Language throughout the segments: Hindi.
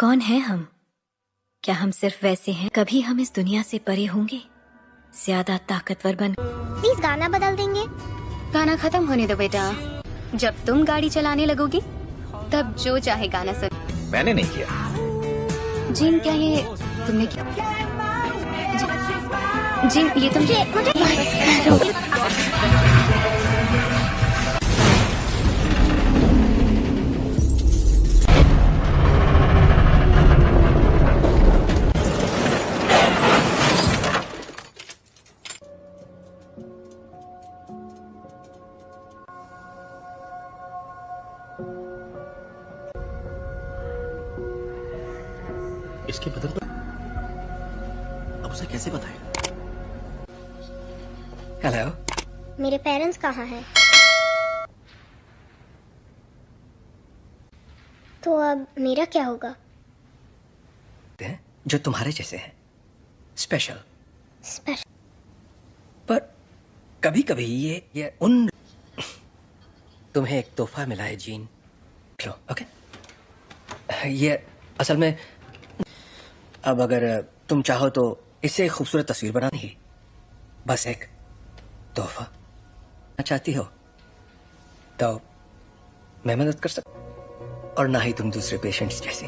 कौन है हम? क्या हम सिर्फ वैसे हैं? कभी हम इस दुनिया से परे होंगे, ज्यादा ताकतवर बन। प्लीज गाना बदल देंगे। गाना खत्म होने दो बेटा। जब तुम गाड़ी चलाने लगोगी तब जो चाहे गाना सुन। मैंने नहीं किया। जिन, क्या ये तुमने किया? जिन, ये तुम इसके बदल पर अब उसे कैसे बताएं? हेलो, मेरे पेरेंट्स कहाँ हैं? तो अब मेरा क्या होगा? जो तुम्हारे जैसे हैं, स्पेशल। स्पेशल? पर कभी कभी ये उन तुम्हें एक तोहफा मिला है जीन, लो। ओके, ये असल में अब अगर तुम चाहो तो इससे एक खूबसूरत तस्वीर बनानी ही, बस एक तोहफा चाहती हो तो मैं मदद कर सकता, और ना ही तुम दूसरे पेशेंट्स जैसी।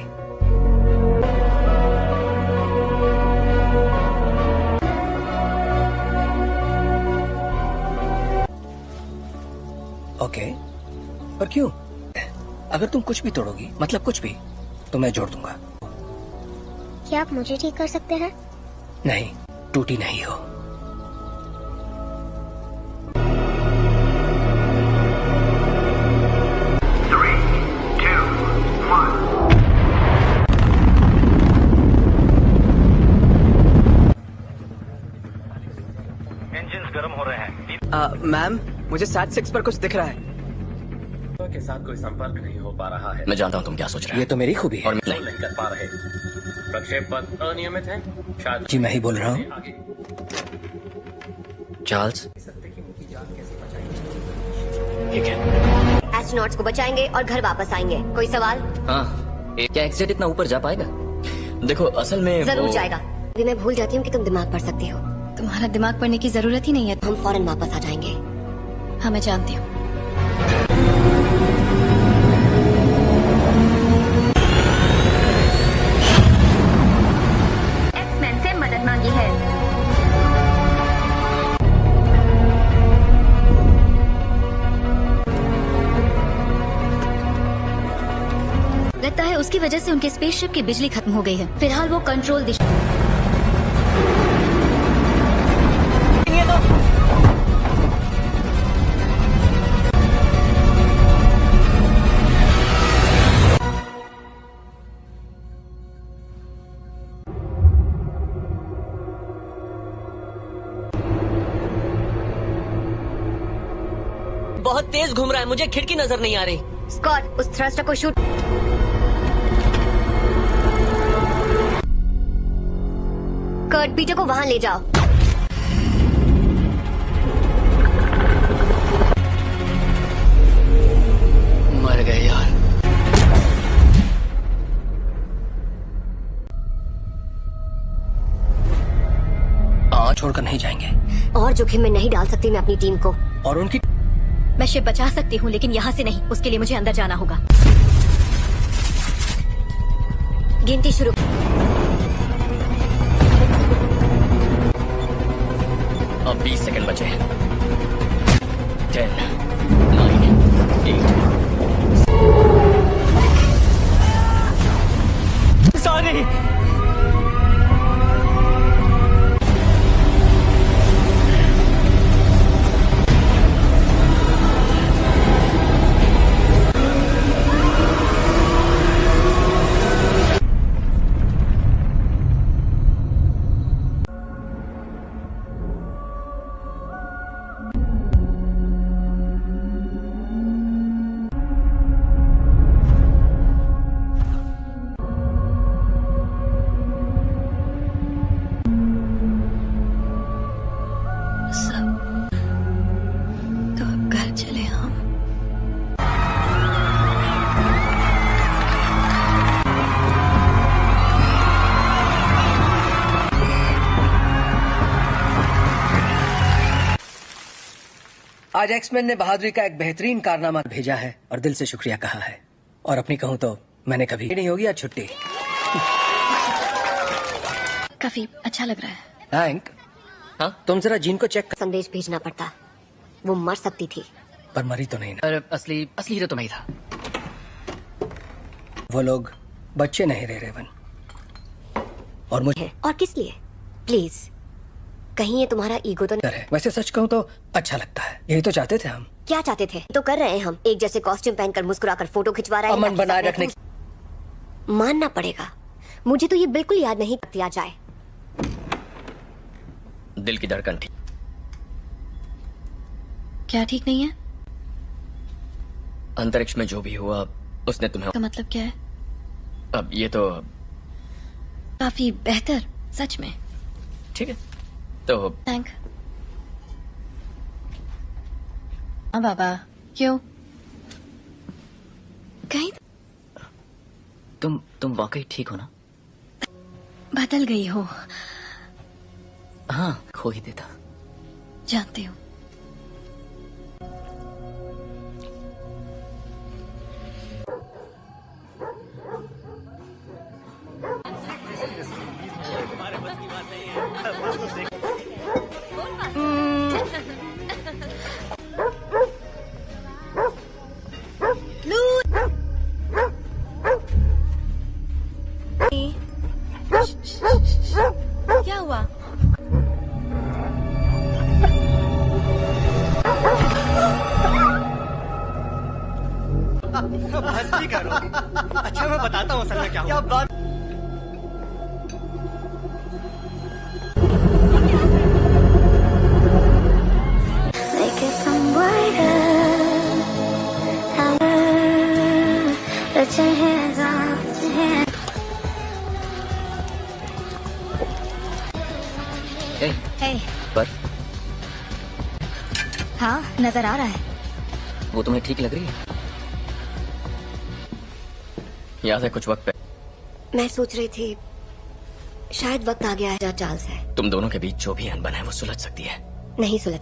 ओके, पर क्यों? अगर तुम कुछ भी तोड़ोगी, मतलब कुछ भी, तो मैं जोड़ दूंगा। क्या आप मुझे ठीक कर सकते हैं? नहीं, टूटी नहीं हो। इंजन्स गर्म हो रहे हैं। मैम, मुझे SAT-6 पर कुछ दिख रहा है। के साथ कोई संपर्क नहीं हो पा रहा है। मैं जानता हूँ तुम क्या सोच रहे हो। ये तो मेरी खूबी है। और नहीं कर पा रहे। प्रक्षेप पथ अनियमित है। शायद जी मैं ही बोल रहा हूँ। चार्ल्स, ठीक है। एस्ट्रोनॉट्स को बचाएंगे और घर वापस आएंगे। कोई सवाल? हाँ, क्या एक्सेट इतना ऊपर जा पाएगा? देखो असल में जरूर जाएगा। अभी मैं भूल जाती हूँ कि तुम दिमाग पढ़ सकती हो। तुम्हारा दिमाग पढ़ने की जरूरत ही नहीं है। हम फौरन वापस आ जाएंगे। हाँ, मैं जानती हूँ। एक्समैन से मदद मांगी है। लगता है उसकी वजह से उनके स्पेसशिप की बिजली खत्म हो गई है। फिलहाल वो कंट्रोल दिशा। बहुत तेज घूम रहा है, मुझे खिड़की नजर नहीं आ रही। स्कॉट, उस थ्रस्टर को शूट। कर्ट, पीटर को वहां ले जाओ। मर गए यार। छोड़कर नहीं जाएंगे। और जोखिम में नहीं डाल सकती मैं अपनी टीम को। और उनकी मैं शिप बचा सकती हूँ, लेकिन यहाँ से नहीं। उसके लिए मुझे अंदर जाना होगा। गिनती शुरू। अब 20 सेकंड बचे हैं। 10, 9, 8। सॉरी। आज एक्समैन ने बहादुरी का एक बेहतरीन कारनामा भेजा है और दिल से शुक्रिया कहा है। और अपनी कहूँ तो मैंने कभी नहीं होगी आज छुट्टी। काफी अच्छा लग रहा है। थैंक। हाँ, तुम जरा जीन को चेक कर। संदेश भेजना पड़ता, वो मर सकती थी। पर मरी तो नहीं ना। पर असली हीरो तो मैं ही था। वो लोग बच्चे नहीं रहे रेवन। और मुझे और किस लिए? प्लीज, कहीं ये तुम्हारा ईगो तो नहीं? वैसे सच कहूँ तो अच्छा लगता है। यही तो चाहते थे हम। क्या चाहते थे? तो कर रहे हैं हम। एक जैसे कॉस्ट्यूम पहनकर मुस्कुराकर फोटो खिंचवा रहे हैं। अमन बनाए रखने। मानना पड़ेगा, मुझे तो ये बिल्कुल याद नहीं किया जाए। दिल की धड़कन ठीक। क्या ठीक नहीं है? अंतरिक्ष में जो भी हुआ उसने तुम्हें। का मतलब क्या है? अब ये तो काफी बेहतर, सच में। ठीक है तो थैंक। हाँ बाबा, क्यों? कहीं तुम वाकई ठीक हो ना? बदल गई हो। हाँ, खो ही देता। जानती हूँ। क्या हुआ? भर्ती करो। अच्छा मैं बताता हूँ असल में क्या हुआ। बात पर हाँ, नजर आ रहा है। वो तुम्हें ठीक लग रही है? याद है कुछ वक्त पे मैं सोच रही थी शायद वक्त आ गया है चार्ल्स है। तुम दोनों के बीच जो भी अनबन है वो सुलझ सकती है। नहीं सुलझ।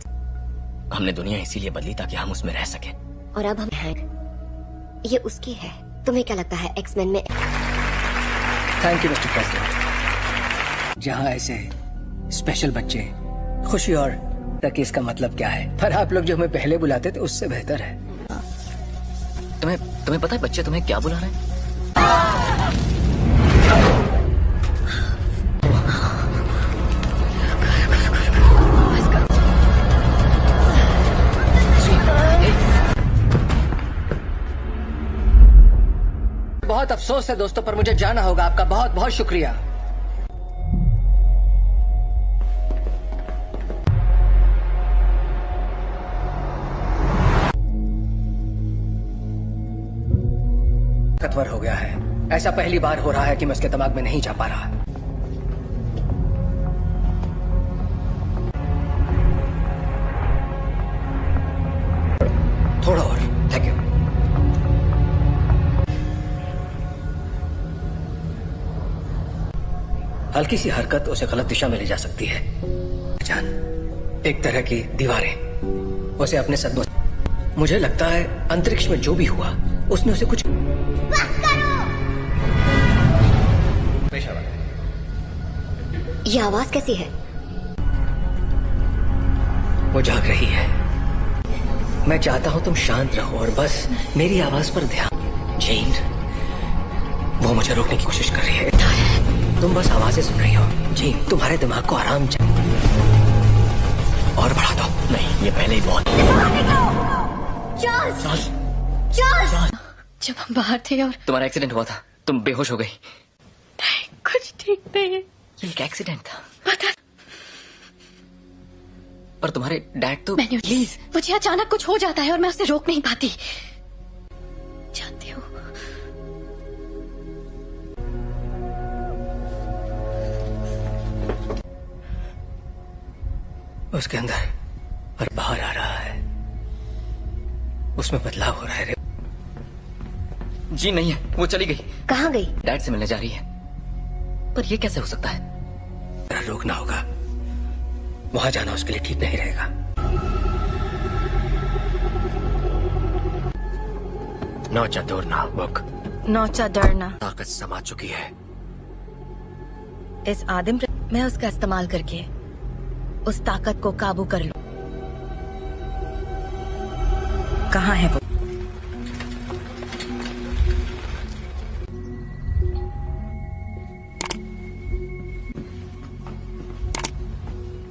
हमने दुनिया इसीलिए बदली ताकि हम उसमें रह सके। और अब हम हैं। ये उसकी है। तुम्हें क्या लगता है एक्समैन में? Thank you mister president. जहाँ ऐसे स्पेशल बच्चे खुशी और तक इसका मतलब क्या है? पर आप लोग जो हमें पहले बुलाते थे उससे बेहतर है। तुम्हें पता है बच्चे तुम्हें क्या बुला रहे हैं? बहुत अफसोस है दोस्तों, पर मुझे जाना होगा। आपका बहुत बहुत शुक्रिया। ताकतवर हो गया है। ऐसा पहली बार हो रहा है कि मैं उसके दिमाग में नहीं जा पा रहा। थोड़ा और। Thank you. हल्की सी हरकत उसे गलत दिशा में ले जा सकती है। जान, एक तरह की दीवारें उसे अपने सदमों। मुझे लगता है अंतरिक्ष में जो भी हुआ उसने उसे कुछ। ये आवाज कैसी है? वो जाग रही है। मैं चाहता हूं तुम शांत रहो और बस मेरी आवाज पर ध्यान। जेन, वो मुझे रोकने की कोशिश कर रही है। तुम बस आवाजें सुन रही हो। जेन, तुम्हारे दिमाग को आराम और बढ़ा दो। नहीं, ये पहले ही बहुत। चार्ल्स! चार्ल्स! जब हम बाहर थे और तुम्हारा एक्सीडेंट हुआ था, तुम बेहोश हो गई। कुछ ठीक नहीं है। ये एक एक्सीडेंट था। पता। पर तुम्हारे डैड तो। प्लीज, मुझे अचानक कुछ हो जाता है और मैं उसे रोक नहीं पाती। जानती हूँ। उसके अंदर और बाहर आ रहा है। उसमें बदलाव हो रहा है। जी नहीं है, वो चली गई। कहाँ गई? डैड से मिलने जा रही है। पर ये कैसे हो सकता है? रोकना होगा। वहां जाना उसके लिए ठीक नहीं रहेगा। नौचा दूरना बुक। नौचा डरना ताकत समा चुकी है इस आदिम मैं उसका इस्तेमाल करके उस ताकत को काबू कर लूं। कहाँ है वो?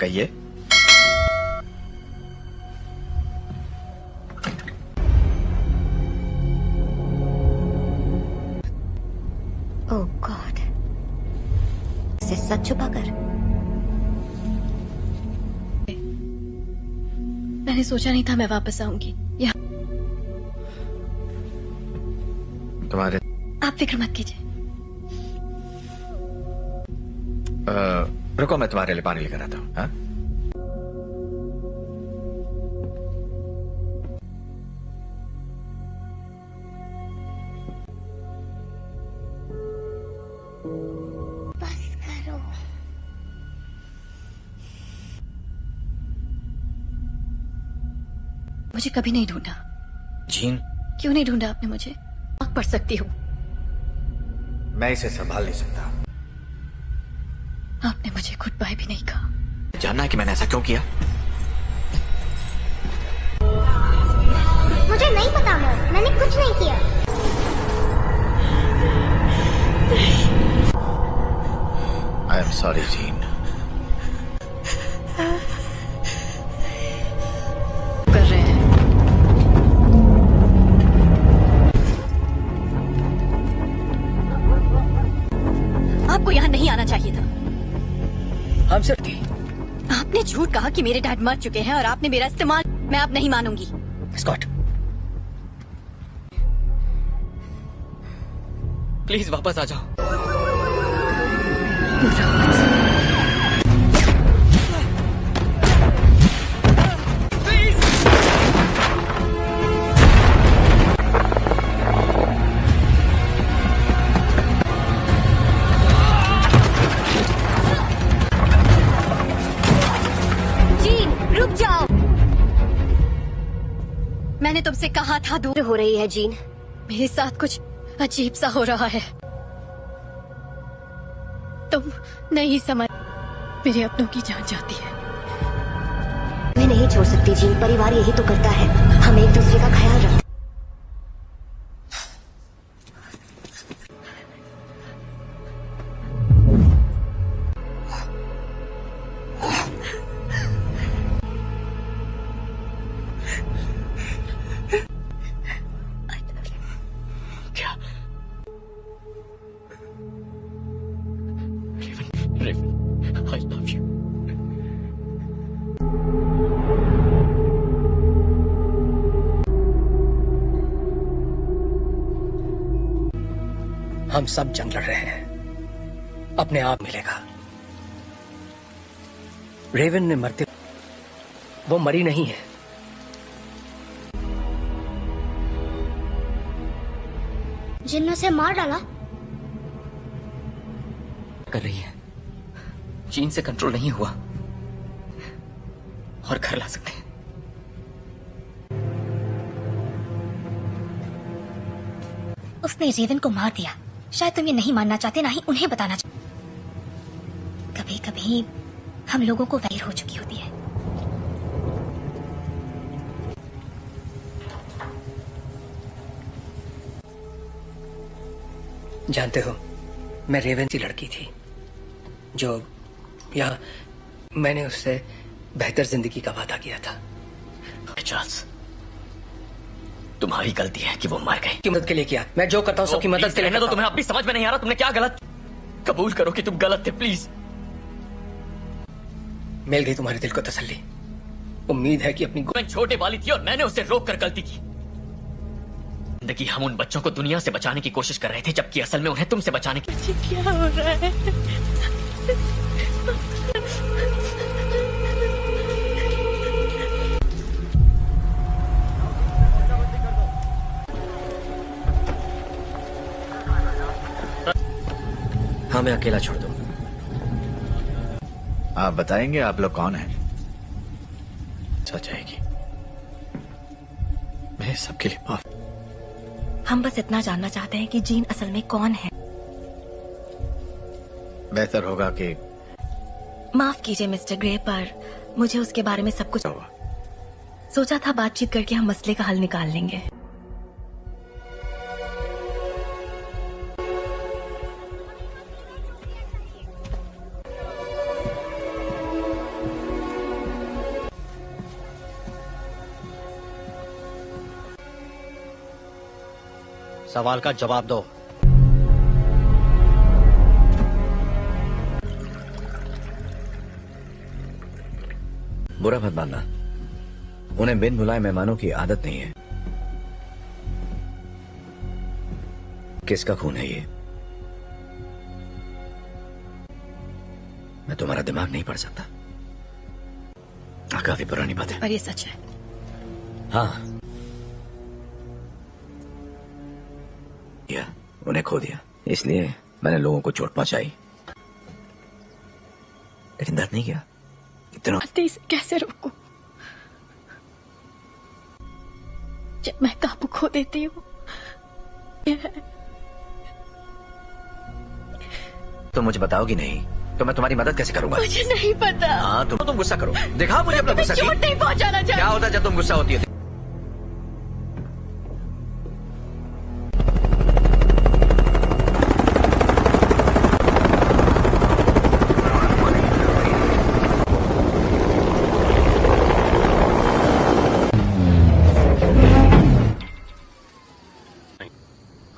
कहिए। ओह गॉड, इसे सच छुपा कर। मैंने सोचा नहीं था मैं वापस आऊंगी यहाँ। तुम्हारे आप फिक्र मत कीजिए। रुको, मैं तुम्हारे लिए पानी लेकर आता हूँ। हाँ? बस करो। मुझे कभी नहीं ढूंढा। जीन, क्यों नहीं ढूंढा आपने मुझे? आग पढ़ सकती हूँ। मैं इसे संभाल नहीं सकता। आपने मुझे गुड बाय भी नहीं कहा। जानना है कि मैंने ऐसा क्यों किया? मुझे नहीं पता मॉम, मैंने कुछ नहीं किया। I am sorry gene. कर रहे हैं। आपको यहाँ नहीं आना चाहिए था। हम सिर्फ थी। आपने झूठ कहा कि मेरे डैड मर चुके हैं और आपने मेरा इस्तेमाल। मैं अब नहीं मानूंगी। स्कॉट, प्लीज वापस आ जाओ। मैंने तुमसे कहा था दूर हो रही है जीन। मेरे साथ कुछ अजीब सा हो रहा है। तुम नहीं समझ। मेरे अपनों की जान जाती है। मैं नहीं छोड़ सकती जीन, परिवार यही तो करता है। हम एक दूसरे का ख्याल रखते। I love you. हम सब जंग लड़ रहे हैं। अपने आप मिलेगा। रेवन ने मरते, वो मरी नहीं है। जिन्हों से मार डाला। कर रही है। जीन से कंट्रोल नहीं हुआ और घर ला सकते हैं। उसने रेवन को मार दिया। शायद तुम ये नहीं मानना चाहते, ना ही उन्हें बताना चाहते। कभी कभी हम लोगों को वैर हो चुकी होती है। जानते हो, मैं रेवन की लड़की थी जो यहाँ मैंने उससे बेहतर जिंदगी का वादा किया था। चार्ल्स, तुम्हारी गलती है कि वो मर गई। की मदद के लिए किया। मैं जो करता हूँ सबकी मदद के लिए। तो तुम्हें अब भी समझ में नहीं आ रहा तुमने क्या गलत। कबूल करो कि तुम गलत थे, प्लीज। मिल गई तुम्हारे दिल को तसल्ली। उम्मीद है कि अपनी मैं छोटे वाली थी और मैंने उसे रोक कर गलती की। जिंदगी हम उन बच्चों को दुनिया से बचाने की कोशिश कर रहे थे, जबकि असल में उन्हें तुमसे बचाने की। क्या हो रहा है? हाँ, मैं अकेला छोड़ दूं। आप बताएंगे आप लोग कौन हैं? सच जाएगी। मैं सबके लिए माफ। हम बस इतना जानना चाहते हैं कि जीन असल में कौन है। बेहतर होगा कि माफ कीजिए मिस्टर ग्रे, पर मुझे उसके बारे में सब कुछ सोचा था। बातचीत करके हम मसले का हल निकाल लेंगे। सवाल का जवाब दो। बुरा मत मानना, उन्हें बिन बुलाए मेहमानों की आदत नहीं है। किसका खून है ये? मैं तुम्हारा दिमाग नहीं पढ़ सकता। काफी पुरानी बात है, पर ये सच है। हाँ, उन्हें खो दिया, इसलिए मैंने लोगों को चोट पहुंचाई, लेकिन दर्द नहीं किया। इतना इसे कैसे रोकूं जब मैं काबू खो देती हूँ? तो मुझे बताओगी नहीं तो मैं तुम्हारी मदद कैसे करूंगा? मुझे नहीं पता। हाँ, तुम गुस्सा करो, दिखा मुझे अपना गुस्सा। चोट नहीं पहुंचाना चाहिए। क्या होता है जब तुम गुस्सा होती है?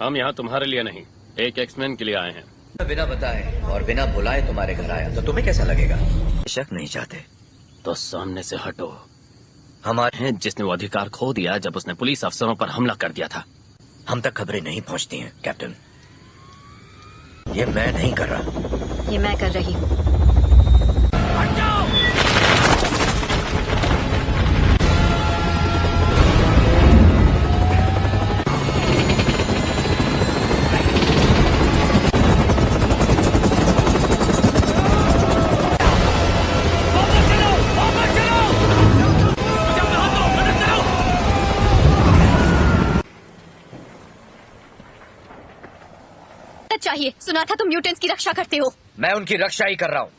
हम यहाँ तुम्हारे लिए नहीं, एक एक्समैन के लिए आए हैं। बिना बताए और बिना बुलाए तुम्हारे घर आया तो तुम्हें कैसा लगेगा? शक नहीं चाहते तो सामने से हटो। हमारे हैं जिसने वो अधिकार खो दिया जब उसने पुलिस अफसरों पर हमला कर दिया था। हम तक खबरें नहीं पहुंचती हैं कैप्टन। ये मैं नहीं कर रहा, ये मैं कर रही हूँ। चाहिए, सुना था तुम म्यूटेंट्स की रक्षा करते हो। मैं उनकी रक्षा ही कर रहा हूँ।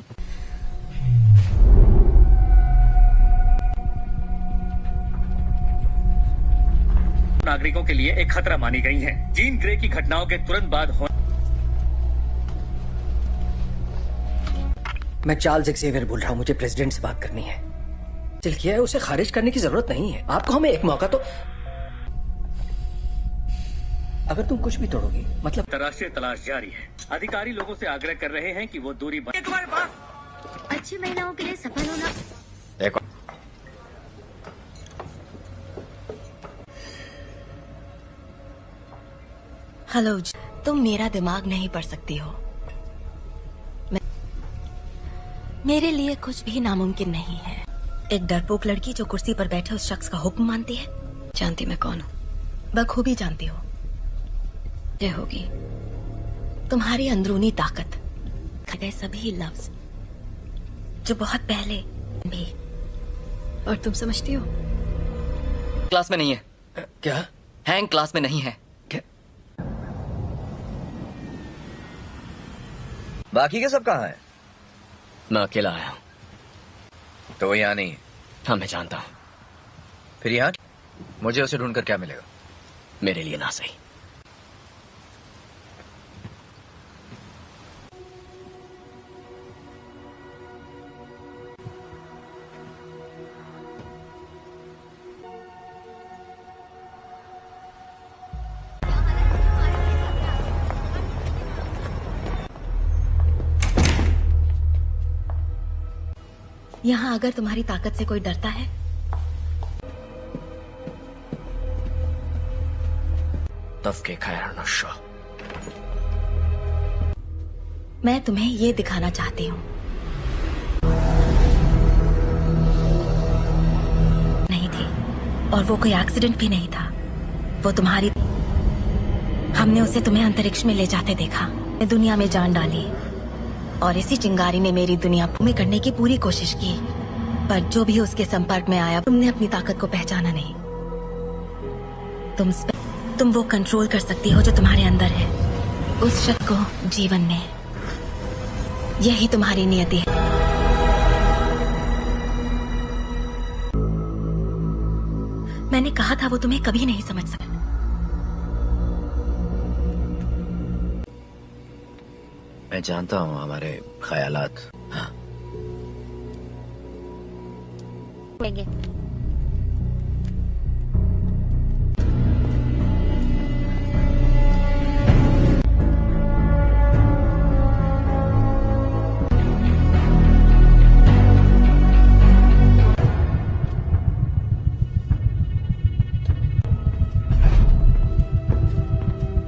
नागरिकों के लिए एक खतरा मानी गई हैं। जीन ग्रे की घटनाओं के तुरंत बाद मैं चार्ल्स एक्सेवियर बोल रहा हूँ, मुझे प्रेसिडेंट से बात करनी है। दिल किया है, उसे खारिज करने की जरूरत नहीं है। आपको हमें एक मौका तो, अगर तुम कुछ भी तोड़ोगी मतलब। अंतर्राष्ट्रीय तलाश जारी है। अधिकारी लोगों से आग्रह कर रहे हैं कि वो दूरी तुम्हारे पास अच्छी महिलाओं के लिए सफल होना। एक हेलो, तुम मेरा दिमाग नहीं पढ़ सकती हो। मेरे लिए कुछ भी नामुमकिन नहीं है। एक डरपोक लड़की जो कुर्सी पर बैठे उस शख्स का हुक्म मानती है। जानती मैं कौन हूँ, बखूबी जानती हो। ये होगी तुम्हारी अंदरूनी ताकत, गए सभी लफ्ज जो बहुत पहले भी। और तुम समझती हो क्लास में नहीं है। क्या? हैंग क्लास में नहीं है। क्या? बाकी के सब कहाँ हैं? मैं अकेला आया हूँ। तो वो यहाँ नहीं है? हाँ, मैं जानता हूँ। फिर यहाँ मुझे उसे ढूंढकर क्या मिलेगा? मेरे लिए ना सही। यहाँ अगर तुम्हारी ताकत से कोई डरता है तफके खैर नशा। मैं तुम्हें ये दिखाना चाहती हूँ। नहीं थी, और वो कोई एक्सीडेंट भी नहीं था। वो तुम्हारी, हमने उसे तुम्हें अंतरिक्ष में ले जाते देखा, दुनिया में जान डाली, और इसी चिंगारी ने मेरी दुनिया में करने की पूरी कोशिश की। पर जो भी उसके संपर्क में आया, तुमने अपनी ताकत को पहचाना नहीं। तुम वो कंट्रोल कर सकती हो जो तुम्हारे अंदर है, उस शख्स को जीवन में। यही तुम्हारी नियति है। मैंने कहा था वो तुम्हें कभी नहीं समझ सकता। मैं जानता हूँ हमारे ख्यालात। हाँ,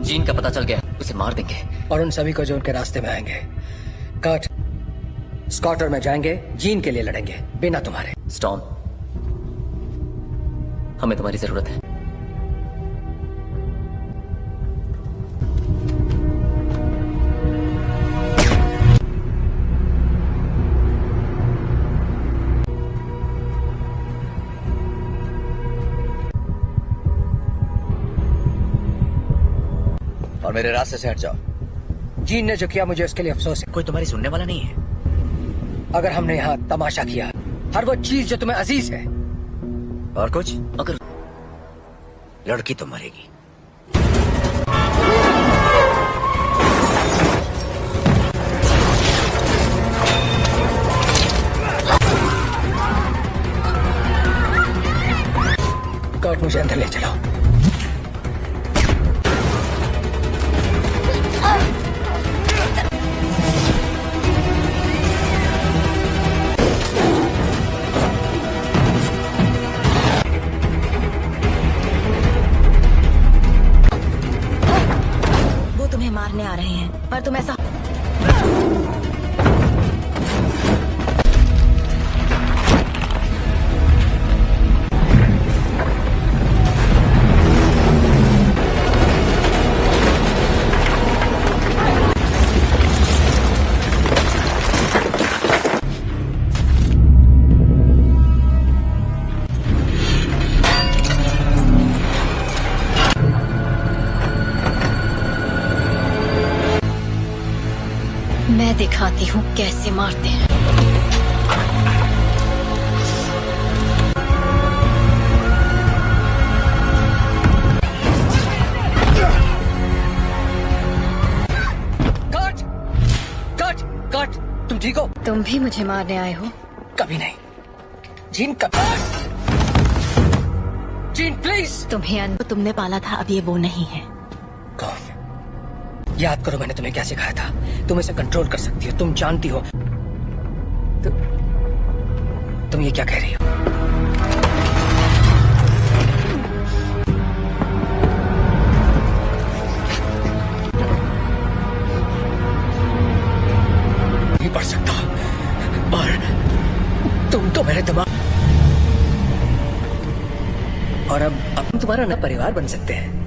जीन का पता चल गया, उसे मार देंगे। और उन सभी को जो उनके रास्ते में आएंगे। कट, स्कॉट और मैं जाएंगे, जीन के लिए लड़ेंगे, बिना तुम्हारे। स्टॉर्म, हमें तुम्हारी जरूरत है। और मेरे रास्ते से हट जाओ। जीन ने जो किया मुझे उसके लिए अफसोस है। कोई तुम्हारी सुनने वाला नहीं है। अगर हमने यहाँ तमाशा किया, हर वो चीज जो तुम्हें अजीज है। और कुछ? अगर लड़की तो मरेगी। कट, मुझे अंदर ले चलो। मारने आ रहे हैं, पर तुम ऐसा मैं दिखाती हूँ कैसे मारते हैं। कट, कट, कट, तुम ठीक हो? तुम भी मुझे मारने आए हो? कभी नहीं। जीन, कभी। Gene, please. तुम्हें तुमने पाला था, अब ये वो नहीं है। कौन? याद करो मैंने तुम्हें क्या सिखाया था। तुम इसे कंट्रोल कर सकती हो, तुम जानती हो। तुम ये क्या कह रही हो? नहीं पढ़ सकता। और तुम तो मेरे दिमाग। और अब हम तुम्हारा नया परिवार बन सकते हैं।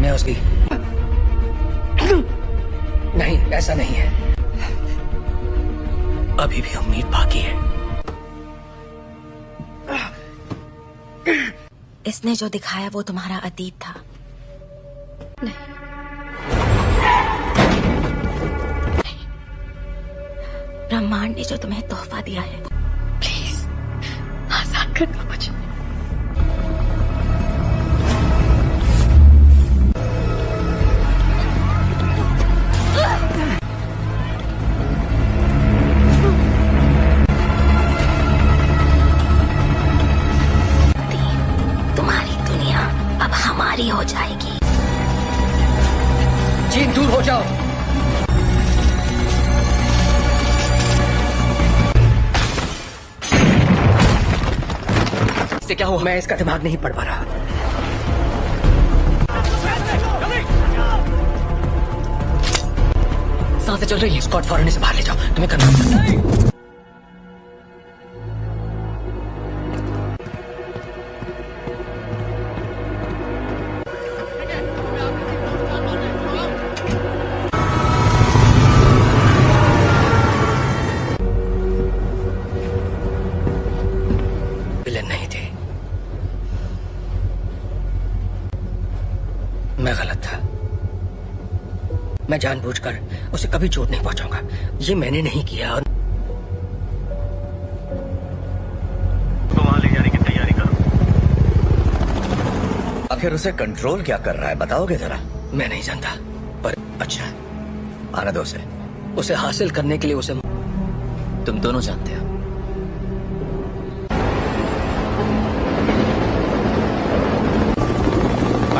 मैं उसकी नहीं, ऐसा नहीं है। अभी भी उम्मीद बाकी है। इसने जो दिखाया वो तुम्हारा अतीत था। नहीं, ब्रह्मांड ने जो तुम्हें तोहफा दिया है, प्लीज आसान कर दो मुझे। तुम्हारी दुनिया अब हमारी हो जाएगी। जीन, दूर हो जाओ। इससे क्या हुआ? मैं इसका दिमाग नहीं पढ़ पा रहा। सांसें चल रही है। स्कॉट, फौरन इसे बाहर ले जाओ। तुम्हें करना। मैं गलत था। मैं जानबूझकर उसे कभी चोट नहीं पहुंचाऊंगा। ये मैंने नहीं किया। और तो वहां ले जाने की तैयारी करो। आखिर उसे कंट्रोल क्या कर रहा है, बताओगे जरा? मैं नहीं जानता, पर अच्छा, आने दो उसे। उसे हासिल करने के लिए उसे तुम दोनों जानते हो।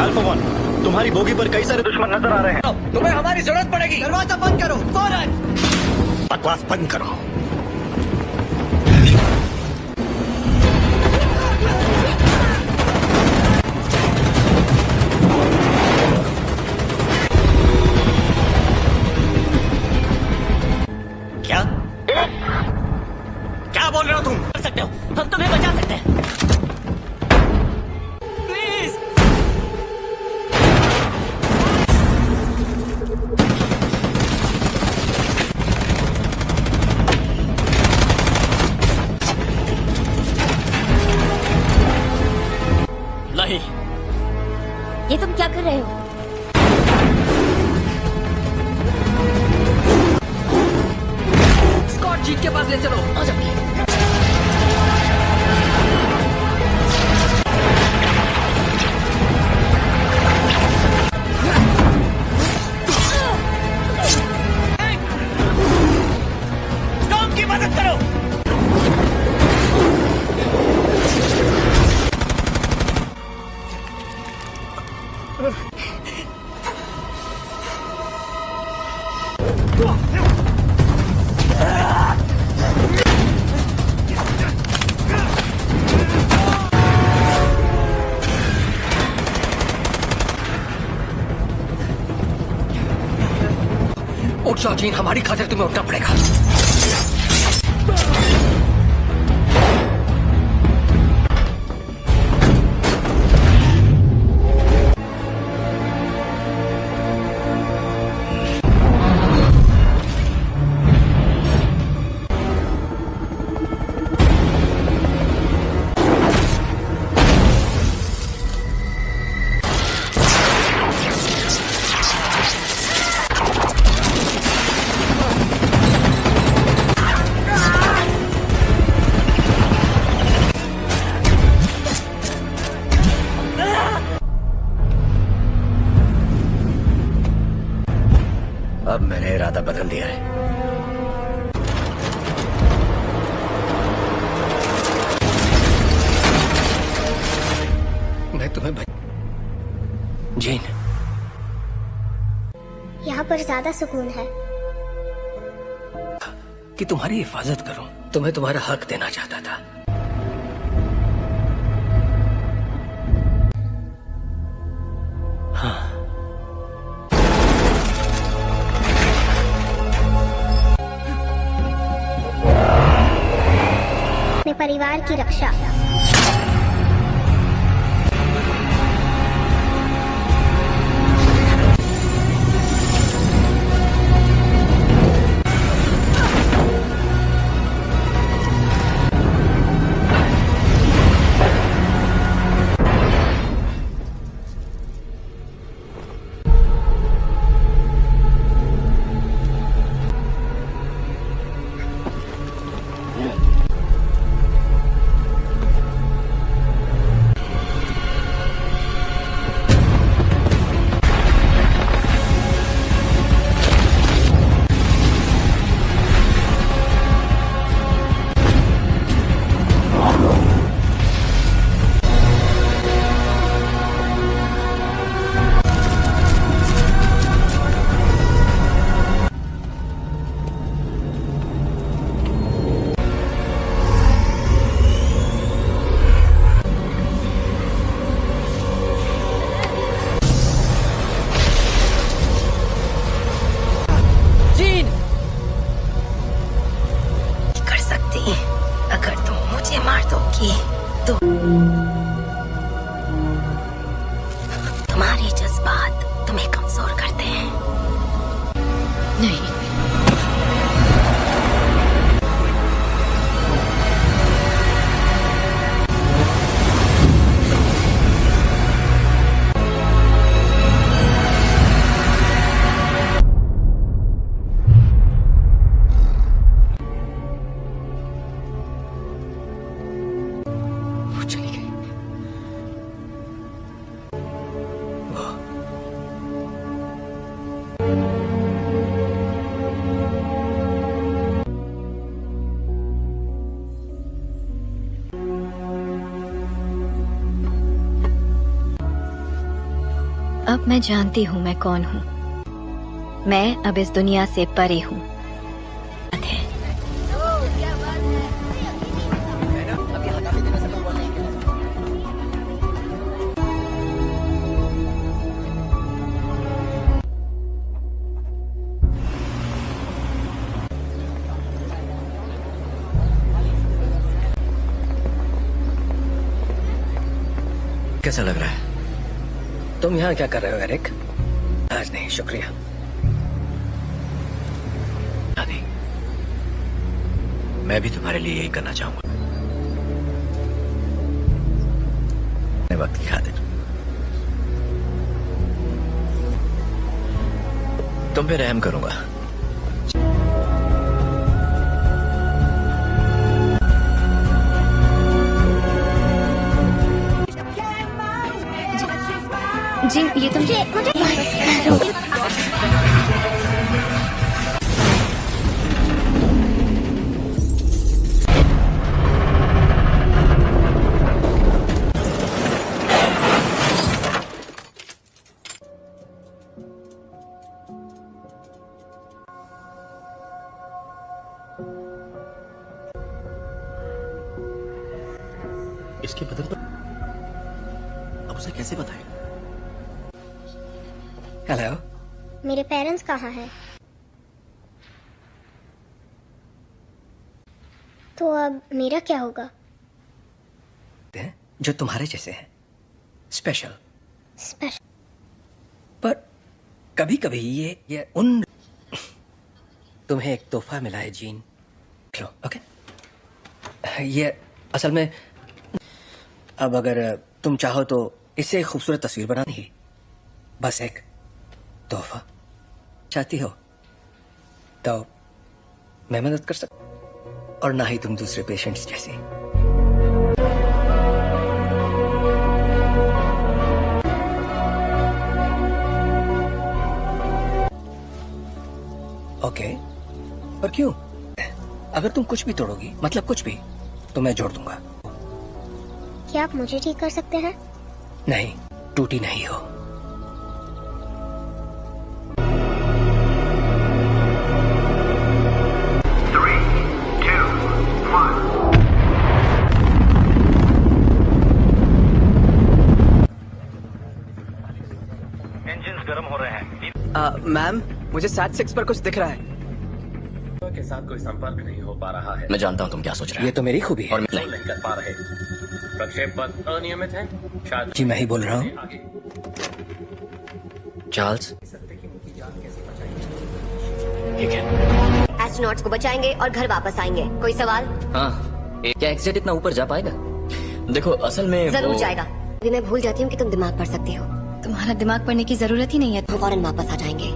अल्फा 1, तुम्हारी बोगी पर कई सारे दुश्मन नजर आ रहे हैं। तुम्हें हमारी जरूरत पड़ेगी। दरवाजा बंद करो फौरन। बकवास बंद करो। क्या क्या बोल रहे हो तुम? कर सकते हो, हम तुम्हें बचा सकते हैं। प्लीज। नहीं, ये तुम क्या कर रहे हो? स्कॉट जीत के पास ले चलो। आ जाओ। टॉम की मदद करो। उठ जाओ जीन, हमारी खातिर तुम्हें उठना पड़ेगा। अब मैंने इरादा बदल दिया है। मैं तुम्हें जीन, यहाँ पर ज्यादा सुकून है। कि तुम्हारी हिफाजत करूं। तुम्हें तुम्हारा हक देना चाहता था। हाँ, अपने परिवार की रक्षा। अब मैं जानती हूँ मैं कौन हूँ। मैं अब इस दुनिया से परे हूँ। कैसा लग रहा है? तुम यहाँ क्या कर रहे हो एरिक? आज नहीं, शुक्रिया। नहीं, मैं भी तुम्हारे लिए यही करना चाहूंगा। वक्त की खातिर तुम पे रहम करूंगा। जी ये तुम इसके बदन पर अब उसे कैसे बताएं? हेलो, मेरे पेरेंट्स कहाँ हैं? तो अब मेरा क्या होगा? जो तुम्हारे जैसे हैं, स्पेशल। स्पेशल। पर कभी कभी ये उन तुम्हें एक तोहफा मिला है जीन। लो, ओके। ये असल में अब अगर तुम चाहो तो इससे एक खूबसूरत तस्वीर बनानी ही, बस एक तोहफा चाहती हो तो मैं मदद कर सकता, और ना ही तुम दूसरे पेशेंट्स जैसी। ओके, पर क्यों? अगर तुम कुछ भी तोड़ोगी, मतलब कुछ भी, तो मैं जोड़ दूंगा। क्या आप मुझे ठीक कर सकते हैं? नहीं, टूटी नहीं हो। इंजन्स गर्म हो रहे हैं। मैम, मुझे SAT-6 पर कुछ दिख रहा है। के साथ कोई संपर्क नहीं हो पा रहा है। मैं जानता हूँ तुम क्या सोच रहे हो। ये तो मेरी खूबी है। और नहीं कर पा रहे। प्रक्षेप पथ अनियमित है शायद। जी मैं ही बोल रहा हूँ। चार्ल्स, ठीक है। एस्ट्रोनॉट्स को बचाएंगे और घर वापस आएंगे। कोई सवाल? हाँ, क्या एक्जेट इतना ऊपर जा पाएगा? देखो असल में जरूर जाएगा। मैं भूल जाती हूँ कि तुम दिमाग पढ़ सकती हो। तुम्हारा दिमाग पढ़ने की जरूरत ही नहीं है। हम फौरन वापस आ जाएंगे।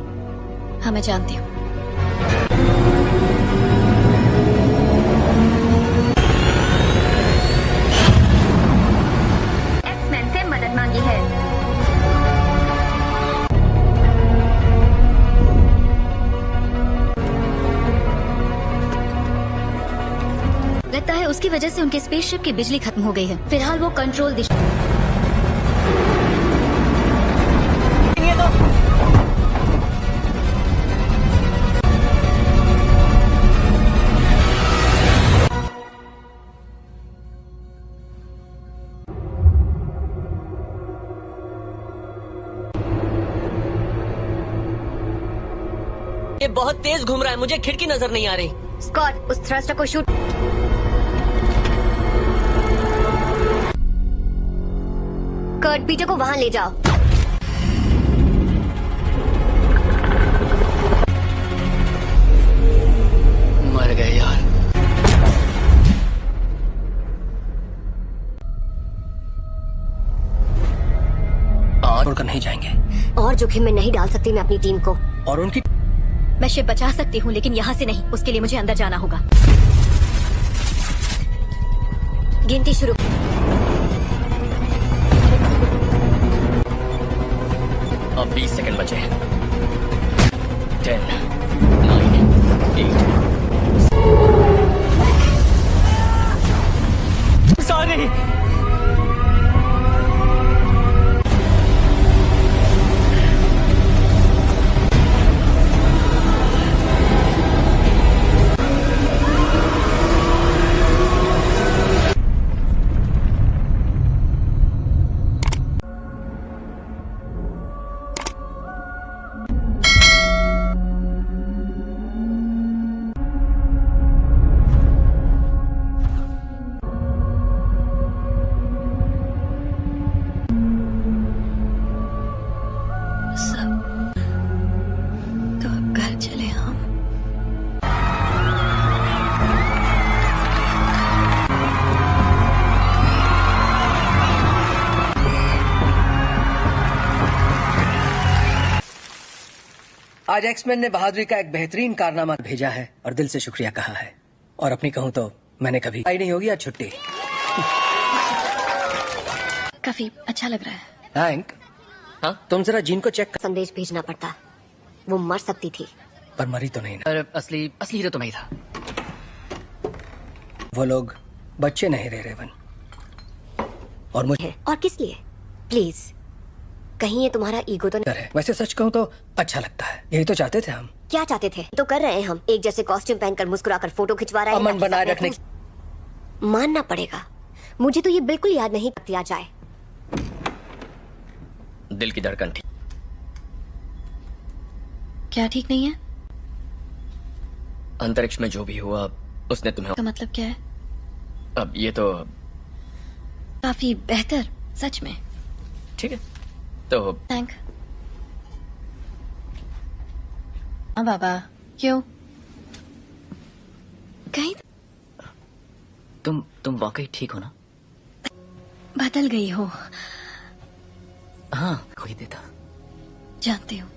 हाँ मैं जानती हूँ। एक्समैन से मदद मांगी है। लगता है उसकी वजह से उनके स्पेसशिप की बिजली खत्म हो गई है। फिलहाल वो कंट्रोल दिशा। ये बहुत तेज घूम रहा है, मुझे खिड़की नजर नहीं आ रही। स्कॉट, उस थ्रस्टर को शूट। कर्ट, पीटर को वहां ले जाओ। मर गए यार। छोड़कर नहीं जाएंगे। और जोखिम में नहीं डाल सकती मैं अपनी टीम को। और उनकी मैं शिप बचा सकती हूँ, लेकिन यहाँ से नहीं। उसके लिए मुझे अंदर जाना होगा। गिनती शुरू। अब 20 सेकंड बचे हैं। 10, 9, 8. Sorry. आज एक्समैन ने बहादुरी का एक बेहतरीन कारनामा भेजा है और दिल से शुक्रिया कहा है। और अपनी कहूं तो मैंने कभी आई नहीं होगी आज छुट्टी। काफी अच्छा लग रहा है। थैंक। हाँ तुम जरा जीन को चेक कर। संदेश भेजना पड़ता, वो मर सकती थी। पर मरी तो नहीं ना। पर असली हीरो तो मैं ही था। वो लोग बच्चे नहीं रहे रेवन। और मुझे और किस लिए? प्लीज कहीं ये तुम्हारा ईगो तो नहीं है। वैसे सच कहूं तो अच्छा लगता है। यही तो चाहते थे हम। क्या चाहते थे तो कर रहे हैं हम। एक जैसे कॉस्ट्यूम पहनकर मुस्कुराकर फोटो खिंचवा रहे हैं। अमन बनाए रखने मानना पड़ेगा, मुझे तो ये बिल्कुल याद नहीं किया जाए। दिल की धड़कन ठीक। क्या ठीक नहीं है? अंतरिक्ष में जो भी हुआ उसने तुम्हें। का मतलब क्या है? अब ये तो काफी बेहतर, सच में। ठीक है तो थैंक। हाँ बाबा, क्यों? कहीं तुम वाकई ठीक हो ना? बदल गई हो। हाँ कोई देता। जानती हूँ।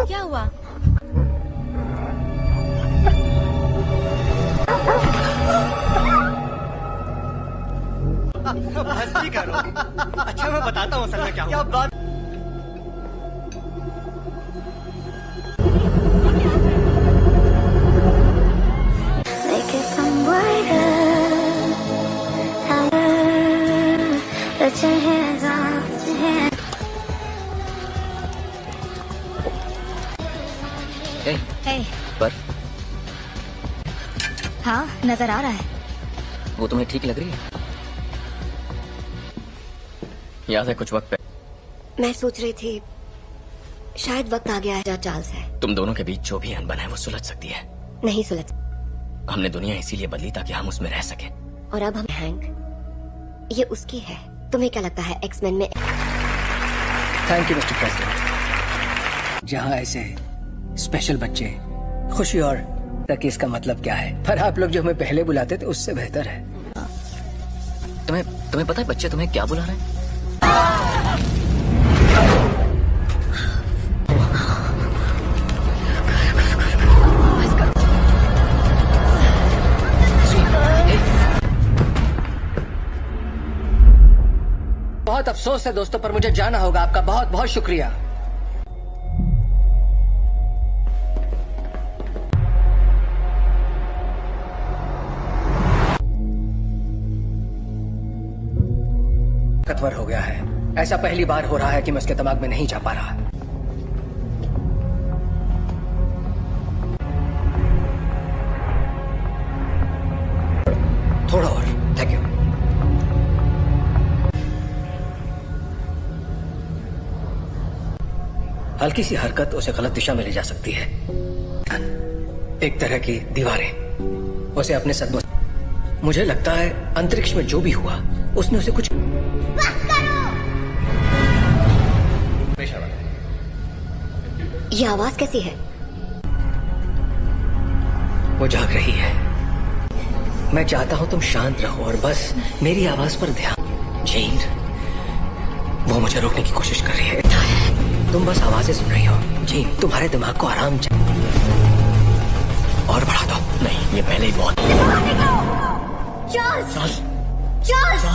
क्या हुआ? हंसी करो। अच्छा मैं बताता हूँ असल में क्या हुआ। बात Hey, पर हाँ नजर आ रहा है। वो तुम्हें ठीक लग रही है? याद है कुछ वक्त पे मैं सोच रही थी शायद वक्त आ गया है चार्ल्स है। तुम दोनों के बीच जो भी अनबन है वो सुलझ सकती है। नहीं सुलझ। हमने दुनिया इसीलिए बदली ताकि हम उसमें रह सके। और अब हम हैंक, ये उसकी है। तुम्हें क्या लगता है एक्समैन में? Thank you mister president. जहाँ ऐसे स्पेशल बच्चे खुशी और तक इसका मतलब क्या है। पर आप लोग जो हमें पहले बुलाते थे उससे बेहतर है। तुम्हें पता है बच्चे तुम्हें क्या बुला रहे हैं? बहुत अफसोस है दोस्तों, पर मुझे जाना होगा। आपका बहुत बहुत शुक्रिया। ताकतवर हो गया है। ऐसा पहली बार हो रहा है कि मैं उसके दिमाग में नहीं जा पा रहा। थोड़ा और। Thank you. हल्की सी हरकत उसे गलत दिशा में ले जा सकती है। एक तरह की दीवारें उसे अपने सदमों। मुझे लगता है अंतरिक्ष में जो भी हुआ उसने उसे कुछ। ये आवाज कैसी है? वो जाग रही है। मैं चाहता हूं तुम शांत रहो और बस मेरी आवाज पर ध्यान। जीन, वो मुझे रोकने की कोशिश कर रही है। तुम बस आवाजें सुन रही हो। जीन, तुम्हारे दिमाग को आराम चाहिए। और बढ़ा दो। नहीं, ये पहले ही बहुत। चार्ल्स! चार्ल्स!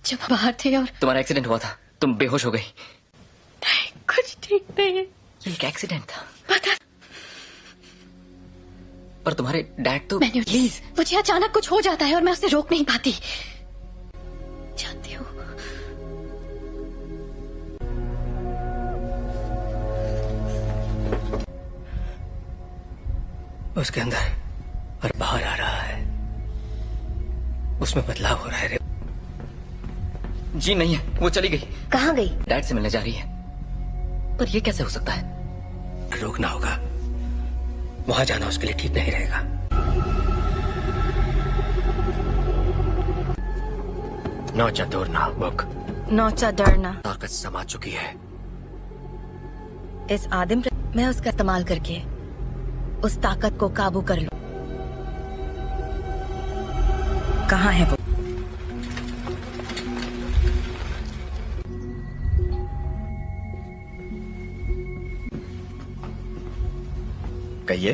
जब हम बाहर थे और तुम्हारा एक्सीडेंट हुआ था, तुम बेहोश हो गई। कुछ ठीक नहीं है। ये एक एक्सीडेंट था। पता, पर तुम्हारे डैड तो। प्लीज, मुझे अचानक कुछ हो जाता है और मैं उसे रोक नहीं पाती। जानती हूँ। उसके अंदर और बाहर आ रहा है, उसमें बदलाव हो रहा है। जी नहीं है, वो चली गई। कहाँ गई? डैड से मिलने जा रही है। पर ये कैसे हो सकता है? रोकना होगा। वहां जाना उसके लिए ठीक नहीं रहेगा। नौचा दौड़ना बुक। नौचा डरना ताकत समा चुकी है। इस आदिम मैं उसका इस्तेमाल करके उस ताकत को काबू कर लूं। कहाँ है वो? कहिए।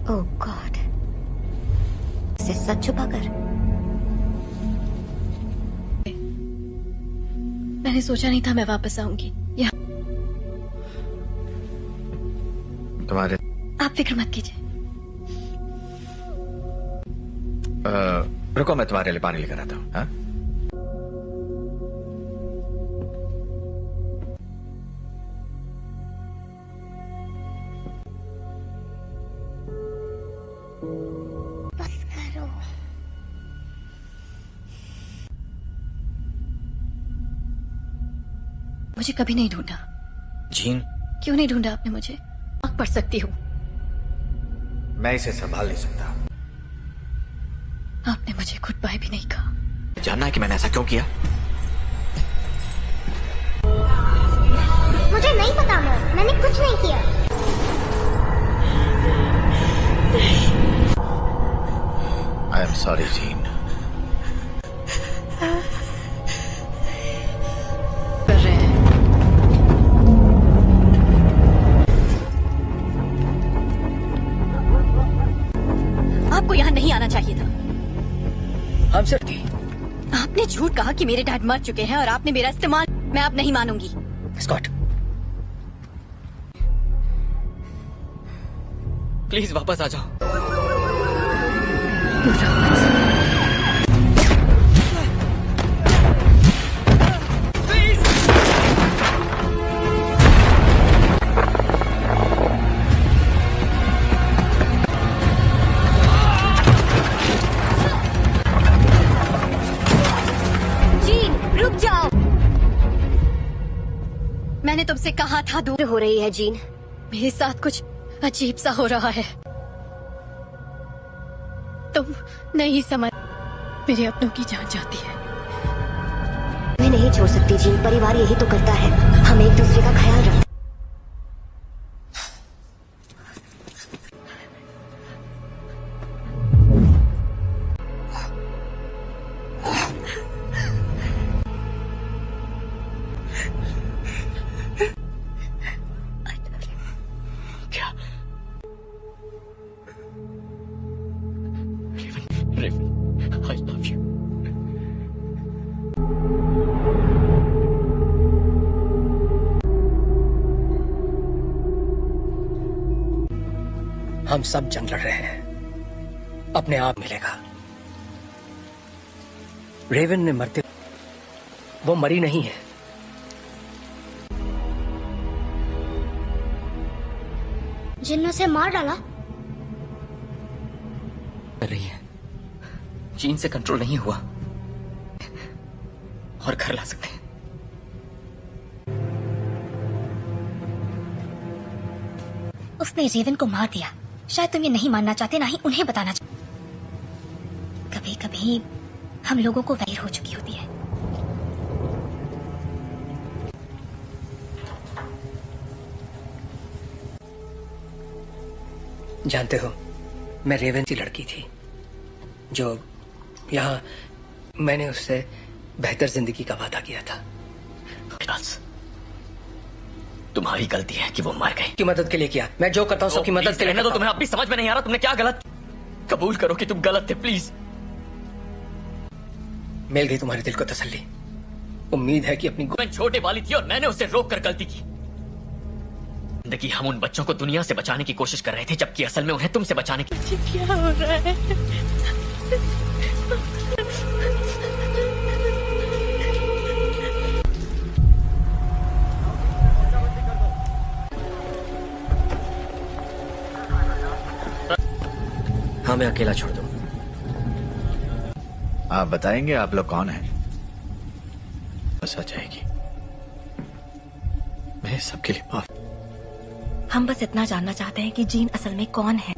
ओह गॉड, इसे सच छुपाकर। मैंने सोचा नहीं था मैं वापस आऊंगी। तुम्हारे आप फिक्र मत कीजिए। रुको, मैं तुम्हारे लिए पानी लेकर आता हूँ। हाँ? बस करो। मुझे कभी नहीं ढूंढा। जीन, क्यों नहीं ढूंढा आपने मुझे? आग पढ़ सकती हूँ। मैं इसे संभाल नहीं सकता। आपने मुझे गुड बाय भी नहीं कहा। जानना है कि मैंने ऐसा क्यों किया? मुझे नहीं पता मॉम, मैंने कुछ नहीं किया। I am sorry gene. कर रहे हैं। आपको यहाँ नहीं आना चाहिए था। हम सिर्फ थी। आपने झूठ कहा कि मेरे डैड मर चुके हैं और आपने मेरा इस्तेमाल। मैं अब नहीं मानूंगी। स्कॉट, प्लीज वापस आ जाओ। मैंने तुमसे कहा था दूर हो रही है जीन। मेरे साथ कुछ अजीब सा हो रहा है। तुम नहीं समझ। मेरे अपनों की जान जाती है। मैं नहीं छोड़ सकती जीन, परिवार यही तो करता है। हम एक दूसरे का ख्याल रखते। Raven, I love you. हम सब जंग लड़ रहे हैं, अपने आप मिलेगा। रेवन ने मरते, वो मरी नहीं है। जिन उसे मार डाला। कर रही है। जीन से कंट्रोल नहीं हुआ और घर ला सकते हैं। उसने रेवन को मार दिया। शायद तुम ये नहीं मानना चाहते, ना ही उन्हें बताना चाहते। कभी कभी हम लोगों को वैर हो चुकी होती है। जानते हो, मैं रेवन सी लड़की थी जो यहाँ मैंने उससे बेहतर जिंदगी का वादा किया था। तुम्हारी गलती है कि वो मर गई। की मदद के लिए किया, मैं जो करता हूँ सबकी मदद के लिए। रहने दो, तुम्हें अब भी समझ में नहीं आ रहा तुमने क्या गलत। कबूल करो कि तुम गलत थे, प्लीज। मिल गई तुम्हारे दिल को तसल्ली। उम्मीद है कि अपनी मैं छोटे वाली थी और मैंने उसे रोक कर गलती की। जिंदगी हम उन बच्चों को दुनिया से बचाने की कोशिश कर रहे थे, जबकि असल में उन्हें तुमसे बचाने की। क्या हो रहा है? हाँ, मैं अकेला छोड़ दूं। आप बताएंगे आप लोग कौन हैं? बस आ जाएगी। मैं सबके लिए माफ। हम बस इतना जानना चाहते हैं कि जीन असल में कौन है।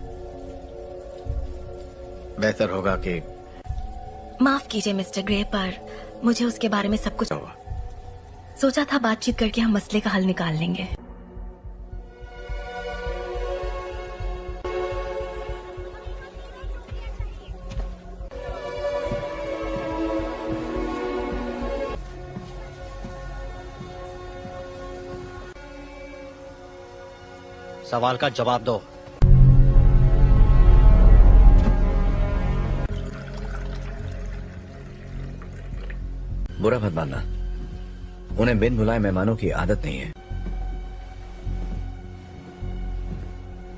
बेहतर होगा कि माफ कीजिए मिस्टर ग्रे, पर मुझे उसके बारे में सब कुछ सोचा था। बातचीत करके हम मसले का हल निकाल लेंगे। सवाल का जवाब दो। बुरा मत मानना, उन्हें बिन बुलाए मेहमानों की आदत नहीं है।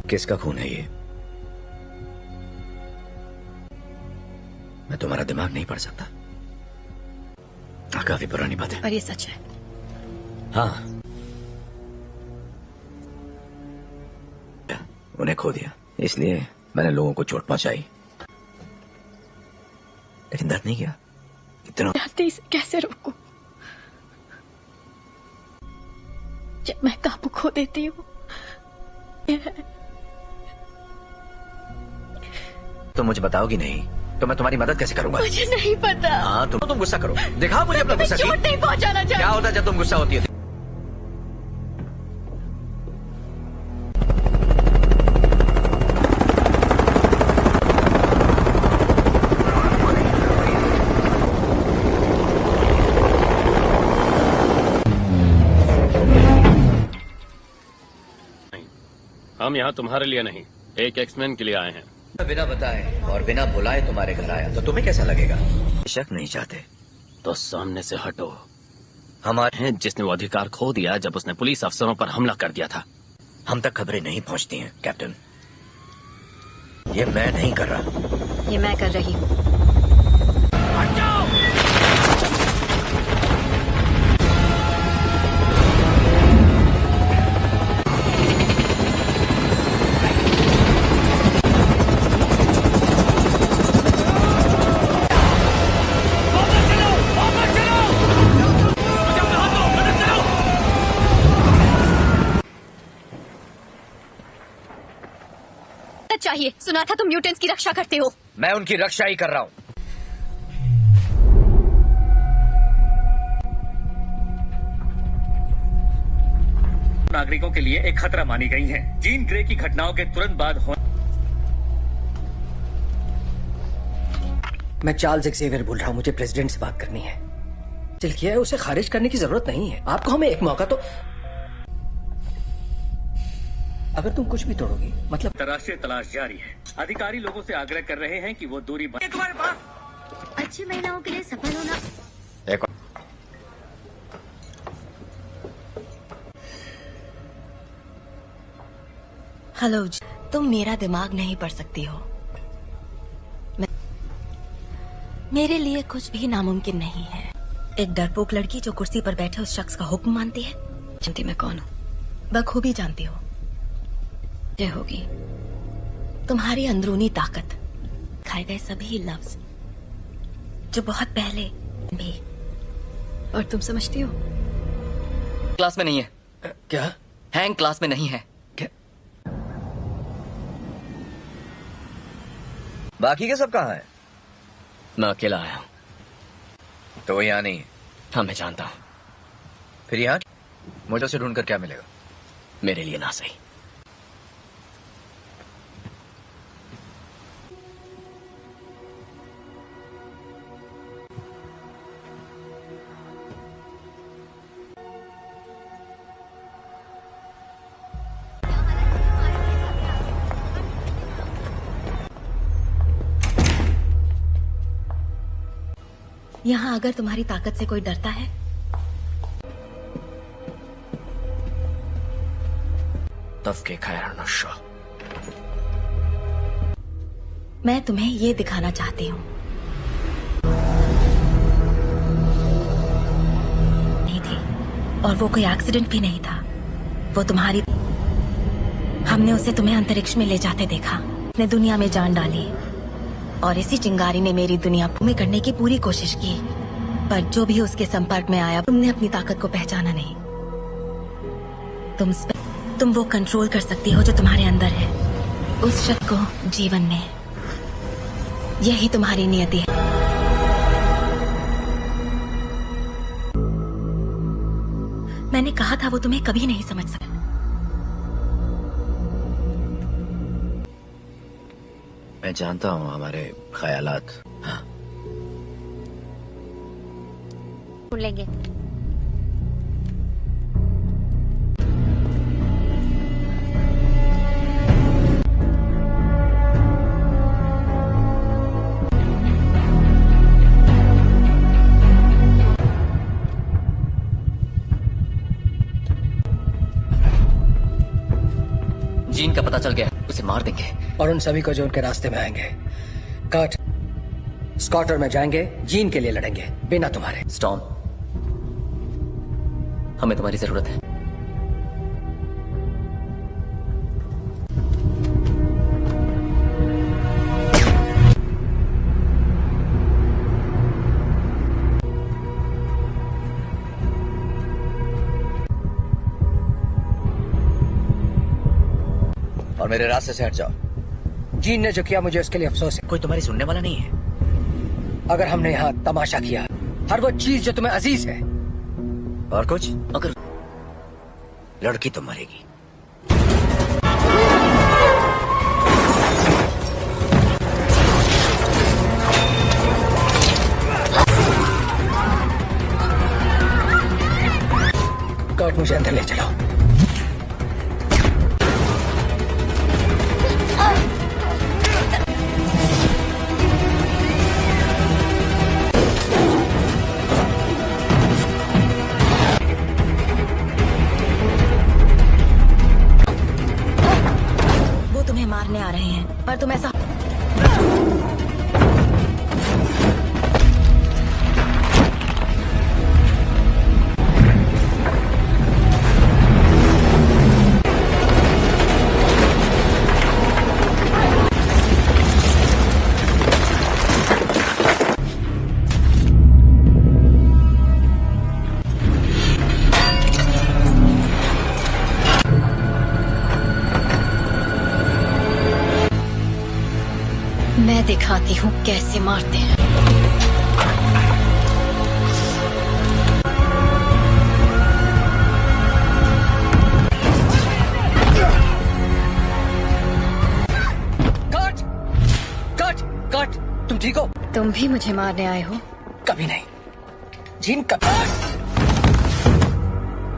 किसका खून है ये? मैं तुम्हारा दिमाग नहीं पढ़ सकता। काफी पुरानी बात है, पर ये सच है। हाँ, उन्हें खो दिया, इसलिए मैंने लोगों को चोट पहुंचाई, लेकिन दर्द नहीं किया। इतना इसे कैसे रोकूं? जब मैं काबू खो देती हूँ। तो मुझे बताओगी नहीं तो मैं तुम्हारी मदद कैसे करूंगा? मुझे नहीं पता। हाँ, तुम गुस्सा करो, दिखाओ मुझे अपना गुस्सा। चोट नहीं पहुंचाना चाहती। क्या होता है जब तुम गुस्सा होती है? हम यहाँ तुम्हारे लिए नहीं, एक एक्समैन के लिए आए हैं। बिना बताए और बिना बुलाए तुम्हारे घर आया तो तुम्हें कैसा लगेगा? शक नहीं चाहते तो सामने से हटो। हमारे हैं जिसने वो अधिकार खो दिया जब उसने पुलिस अफसरों पर हमला कर दिया था। हम तक खबरें नहीं पहुंचती हैं कैप्टन। ये मैं नहीं कर रहा, ये मैं कर रही हूँ। चाहिए, सुना था तुम म्यूटेंट्स की रक्षा करते हो। मैं उनकी रक्षा ही कर रहा हूँ। नागरिकों के लिए एक खतरा मानी गई हैं। जीन ग्रे की घटनाओं के तुरंत बाद मैं चार्ल्स एक्सेवियर बोल रहा हूँ। मुझे प्रेसिडेंट से बात करनी है। दिल किया है, उसे खारिज करने की जरूरत नहीं है। आपको हमें एक मौका तो। अगर तुम कुछ भी तोड़ोगी मतलब। अंतर्राष्ट्रीय तलाश जारी है। अधिकारी लोगों से आग्रह कर रहे हैं कि वो दूरी तुम्हारे पास। अच्छी महिलाओं के लिए सफल होना। एक हेलो, तुम मेरा दिमाग नहीं पढ़ सकती हो। मेरे लिए कुछ भी नामुमकिन नहीं है। एक डरपोक लड़की जो कुर्सी पर बैठे उस शख्स का हुक्म मानती है। जानती मैं कौन हूँ, बखूबी जानती हो। ये होगी तुम्हारी अंदरूनी ताकत, खाए गए सभी लफ्ज जो बहुत पहले भी। और तुम समझती हो क्लास में नहीं है। क्या? हैंग क्लास में नहीं है। क्या? बाकी के सब कहाँ हैं? मैं अकेला आया हूँ। तो वो यहाँ नहीं है? हाँ, मैं जानता हूँ। फिर यहाँ मुझे उसे ढूंढकर क्या मिलेगा? मेरे लिए ना सही, यहाँ अगर तुम्हारी ताकत से कोई डरता है तब खैर नशा। मैं तुम्हें ये दिखाना चाहती हूँ नहीं थी, और वो कोई एक्सीडेंट भी नहीं था। वो तुम्हारी, हमने उसे तुम्हें अंतरिक्ष में ले जाते देखा, ने दुनिया में जान डाली, और इसी चिंगारी ने मेरी दुनिया भूमि करने की पूरी कोशिश की। पर जो भी उसके संपर्क में आया, तुमने अपनी ताकत को पहचाना नहीं। तुम वो कंट्रोल कर सकती हो जो तुम्हारे अंदर है, उस शक्ति को जीवन में। यही तुम्हारी नियति है। मैंने कहा था वो तुम्हें कभी नहीं समझ सकता। मैं जानता हूँ हमारे ख्यालात। हाँ, लेंगे। जीन का पता चल गया, उसे मार देंगे। और उन सभी को जो उनके रास्ते में आएंगे। कट, स्कॉट और मैं जाएंगे, जीन के लिए लड़ेंगे, बिना तुम्हारे। स्टॉर्म, हमें तुम्हारी जरूरत है। और मेरे रास्ते से हट जाओ। जीन ने जो किया मुझे उसके लिए अफसोस है। कोई तुम्हारी सुनने वाला नहीं है। अगर हमने यहाँ तमाशा किया, हर वो चीज जो तुम्हें अजीज है। और कुछ? अगर लड़की तो मरेगी। कट, मुझे अंदर ले चलो। मारने आ रहे हैं, पर तुम ऐसा मैं दिखाती हूँ कैसे मारते हैं। कट, कट, कट, तुम ठीक हो? तुम भी मुझे मारने आए हो? कभी नहीं। जीन का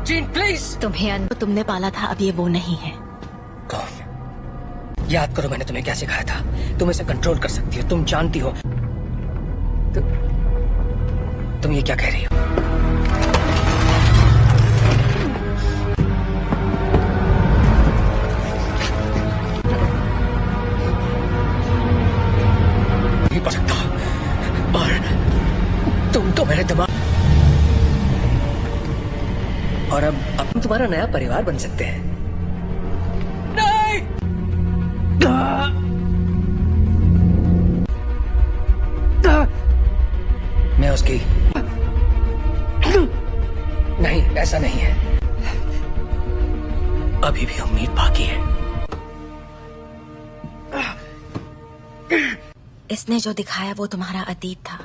जीन, प्लीज। तुम्हें तुमने पाला था, अब ये वो नहीं है। कौन? याद करो मैंने तुम्हें क्या सिखाया था। तुम इसे कंट्रोल कर सकती हो, तुम जानती हो। तुम ये क्या कह रही हो? नहीं पढ़ सकता। और तुम तो मेरे दिमाग, और अब तुम्हारा नया परिवार बन सकते हैं। मैं उसकी नहीं, ऐसा नहीं है। अभी भी उम्मीद बाकी है। इसने जो दिखाया वो तुम्हारा अतीत था।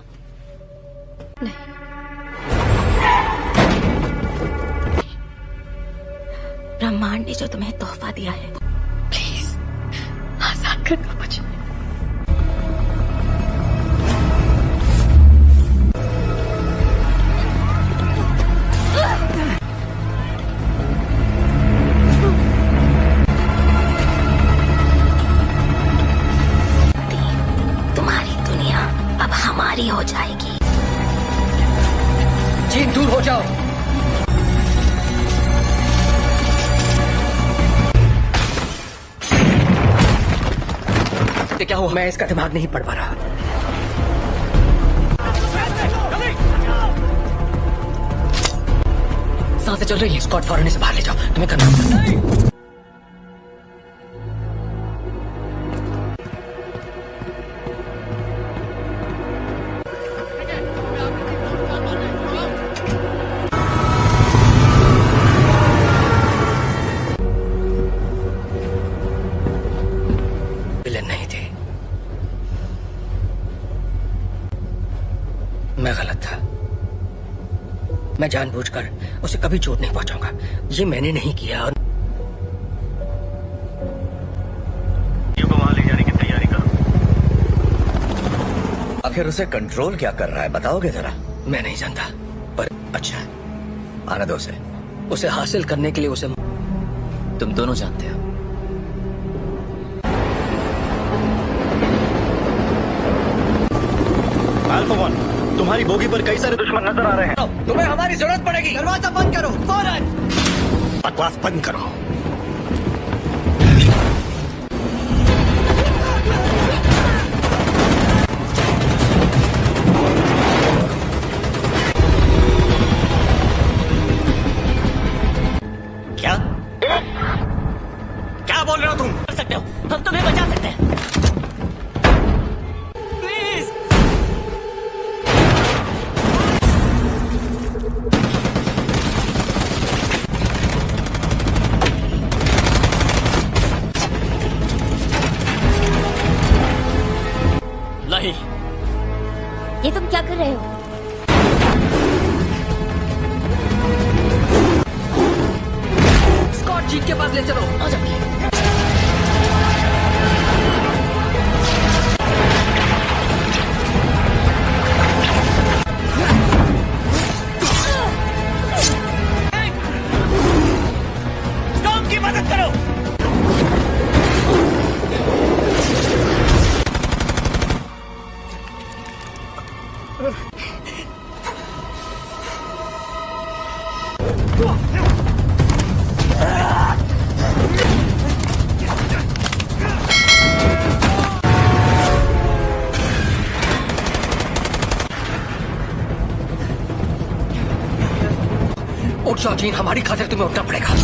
नहीं, ब्रह्मांड ने जो तुम्हें तोहफा दिया है, प्लीज आजाद कर दो मुझे। तुम्हारी दुनिया अब हमारी हो जाएगी। क्या हुआ? मैं इसका दिमाग नहीं पढ़ पा रहा। सांसें चल रही है। स्कॉट फौरन इसे बाहर ले जाओ। तुम्हें करना होगा। विलेन नहीं थे, मैं गलत था। मैं जानबूझकर उसे कभी चोट नहीं पहुंचाऊंगा। ये मैंने नहीं किया। और को वहां ले जाने की तैयारी करो। आखिर उसे कंट्रोल क्या कर रहा है, बताओगे जरा? मैं नहीं जानता, पर अच्छा, आने दो उसे हासिल करने के लिए उसे तुम दोनों जानते हो। अल्फा 1, तुम्हारी बोगी पर कई सारे दुश्मन नजर आ रहे हैं। तुम्हें हमारी जरूरत पड़ेगी। दरवाजा बंद करो फौरन। बकवास बंद करो। क्या क्या बोल रहे हो तुम? कर सकते हो, हम तुम्हें बचा सकते हैं। प्लीज। नहीं। ये तुम क्या कर रहे हो? स्कॉट जीत के पास ले चलो। आ जाओ। टॉम की मदद करो। उठ जाओ जीन, हमारी खातिर तुम्हें उठना पड़ेगा।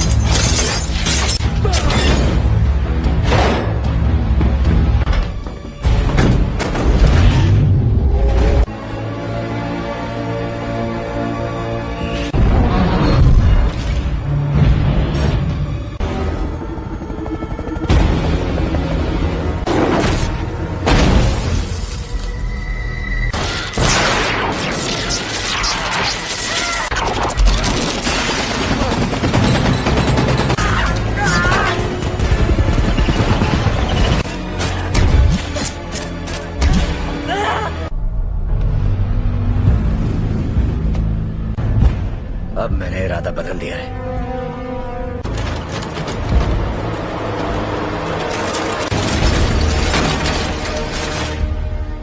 अब मैंने इरादा बदल दिया है।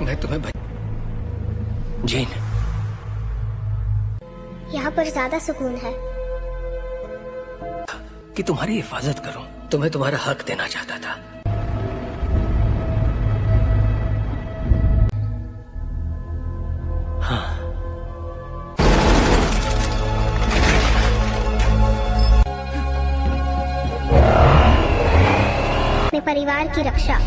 मैं तुम्हें जीन, यहाँ पर ज्यादा सुकून है। कि तुम्हारी हिफाजत करूं। तुम्हें तुम्हारा हक देना चाहता था। हाँ, अपने परिवार की रक्षा।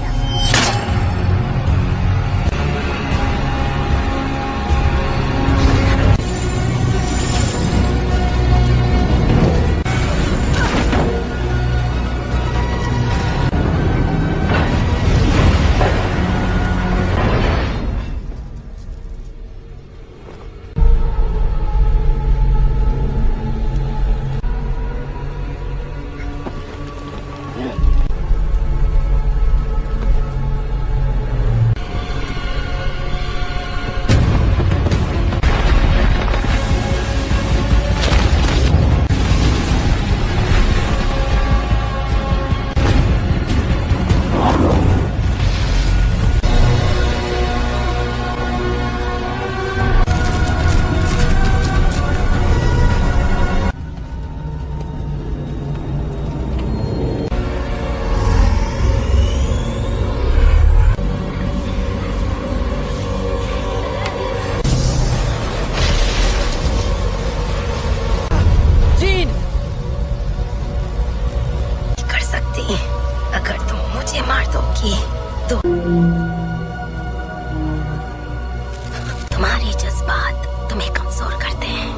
तुम्हारे जज्बात तुम्हें कमजोर करते हैं।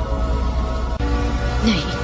नहीं,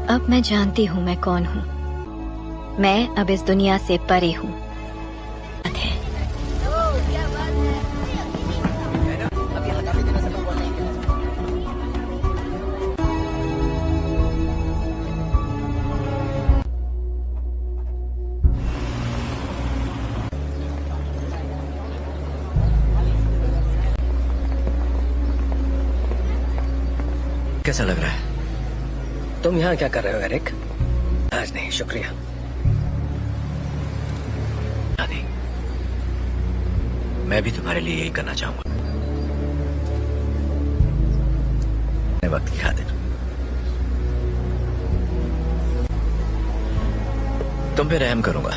अब मैं जानती हूँ मैं कौन हूँ। मैं अब इस दुनिया से परे हूँ। कैसा लग रहा है? तुम यहाँ क्या कर रहे हो एरिक? आज नहीं, शुक्रिया। नहीं, मैं भी तुम्हारे लिए यही करना चाहूंगा। वक्त की खातिर तुम पे रहम करूंगा।